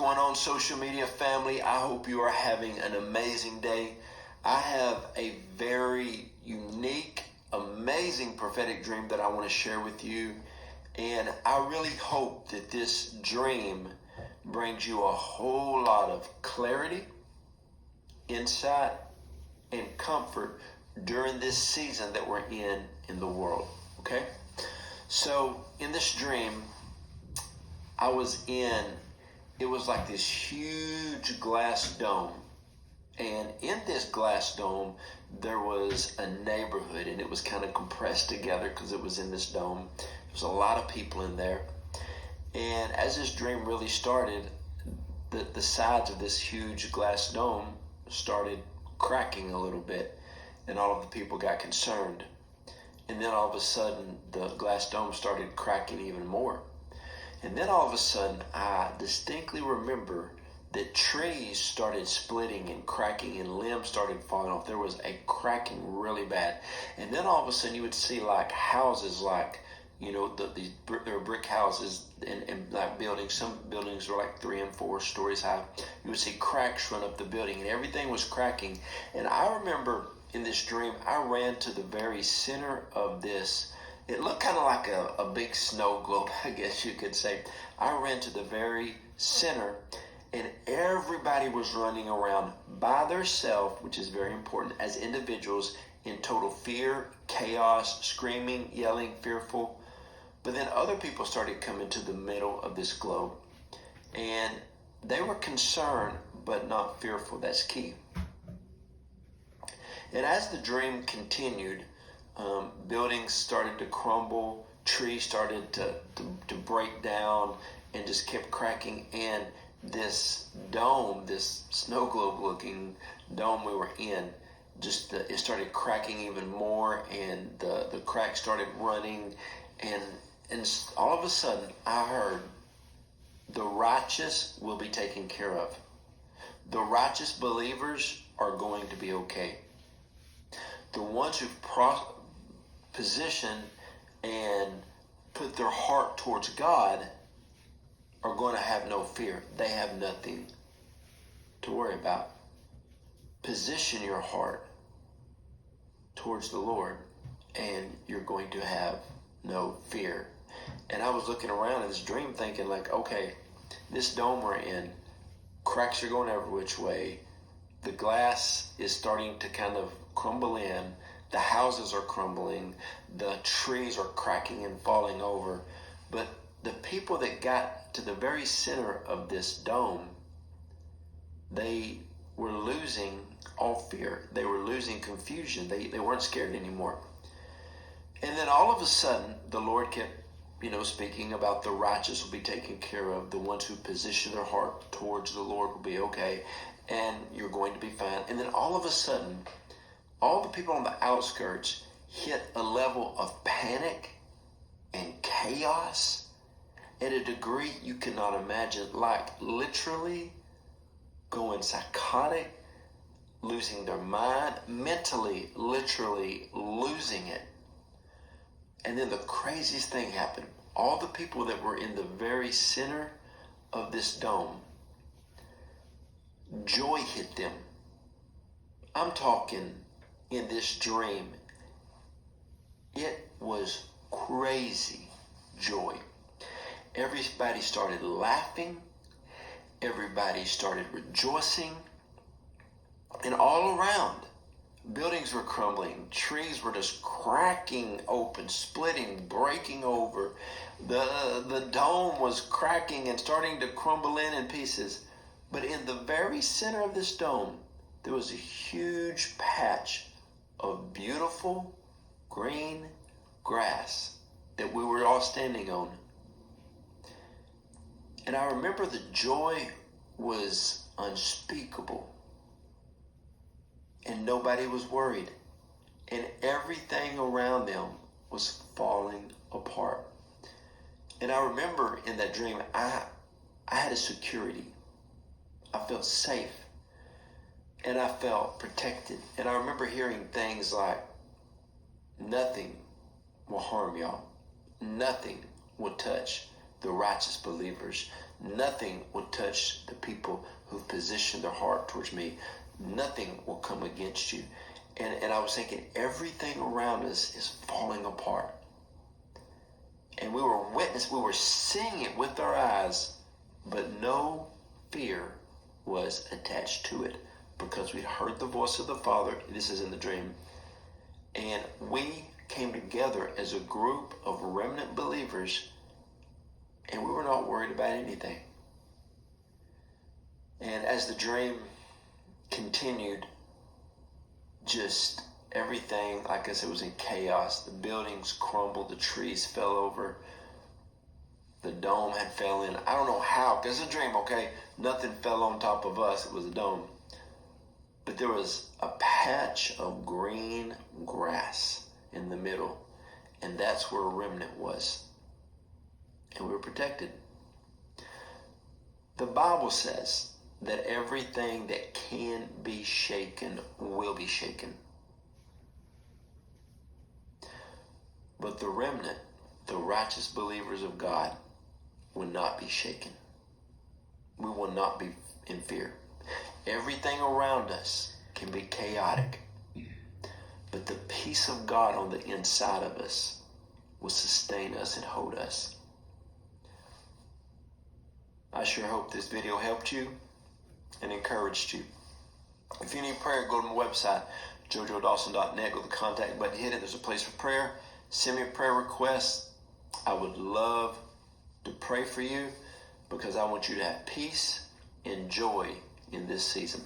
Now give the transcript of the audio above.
going on, social media family? I hope you are having an amazing day. I have a very unique, amazing prophetic dream that I want to share with you. And I really hope that this dream brings you a whole lot of clarity, insight, and comfort during this season that we're in the world. Okay? So in this dream, it was like this huge glass dome. And in this glass dome, there was a neighborhood, and it was kind of compressed together because it was in this dome. There was a lot of people in there. And as this dream really started, the sides of this huge glass dome started cracking a little bit, and all of the people got concerned. And then all of a sudden, the glass dome started cracking even more. And then all of a sudden, I distinctly remember that trees started splitting and cracking and limbs started falling off. There was a cracking really bad. And then all of a sudden, you would see like houses, like, there were brick houses and like buildings. Some buildings were like 3 and 4 stories high. You would see cracks run up the building, and everything was cracking. And I remember in this dream, I ran to the very center of this. It looked kind of like a big snow globe, I guess you could say. I ran to the very center, and everybody was running around by themselves, which is very important, as individuals in total fear, chaos, screaming, yelling, fearful. But then other people started coming to the middle of this globe, and they were concerned but not fearful. That's key. And as the dream continued, buildings started to crumble, trees started to break down, and just kept cracking. And this dome, this snow globe looking dome we were in, it started cracking even more, and the cracks started running, and all of a sudden I heard, the righteous will be taken care of. The righteous believers are going to be okay. The ones who've positioned and put their heart towards God are going to have no fear. They have nothing to worry about. Position your heart towards the Lord, and you're going to have no fear. And I was looking around in this dream thinking like, okay, this dome we're in, cracks are going every which way. The glass is starting to kind of crumble in. The houses are crumbling. The trees are cracking and falling over. But the people that got to the very center of this dome, they were losing all fear. They were losing confusion. They weren't scared anymore. And then all of a sudden, the Lord kept, speaking about the righteous will be taken care of. The ones who position their heart towards the Lord will be okay. And you're going to be fine. And then all of a sudden, all the people on the outskirts hit a level of panic and chaos at a degree you cannot imagine, like literally going psychotic, losing their mind, mentally, literally losing it. And then the craziest thing happened. All the people that were in the very center of this dome, joy hit them. I'm talking in this dream, it was crazy joy. Everybody started laughing. Everybody started rejoicing. And all around, buildings were crumbling. Trees were just cracking open, splitting, breaking over. The dome was cracking and starting to crumble in pieces. But in the very center of this dome, there was a huge patch of beautiful green grass that we were all standing on. And I remember the joy was unspeakable. And nobody was worried. And everything around them was falling apart. And I remember in that dream, I had a security. I felt safe. And I felt protected. And I remember hearing things like, nothing will harm y'all. Nothing will touch the righteous believers. Nothing will touch the people who've positioned their heart towards me. Nothing will come against you. And I was thinking, everything around us is falling apart. And we were seeing it with our eyes, but no fear was attached to it because we heard the voice of the Father. This is in the dream. And we came together as a group of remnant believers, and we were not worried about anything. And as the dream continued, just everything, like I said, was in chaos. The buildings crumbled, the trees fell over, the dome had fell in. I don't know how, because it's a dream, okay? Nothing fell on top of us, it was a dome. But there was a patch of green grass in the middle, and that's where a remnant was. And we were protected. The Bible says that everything that can be shaken will be shaken. But the remnant, the righteous believers of God, will not be shaken. We will not be in fear. Everything around us can be chaotic, but the peace of God on the inside of us will sustain us and hold us. I sure hope this video helped you and encouraged you. If you need prayer, go to my website, jojoedawson.net. Go to the contact button, hit it. There's a place for prayer. Send me a prayer request. I would love to pray for you because I want you to have peace and joy in this season.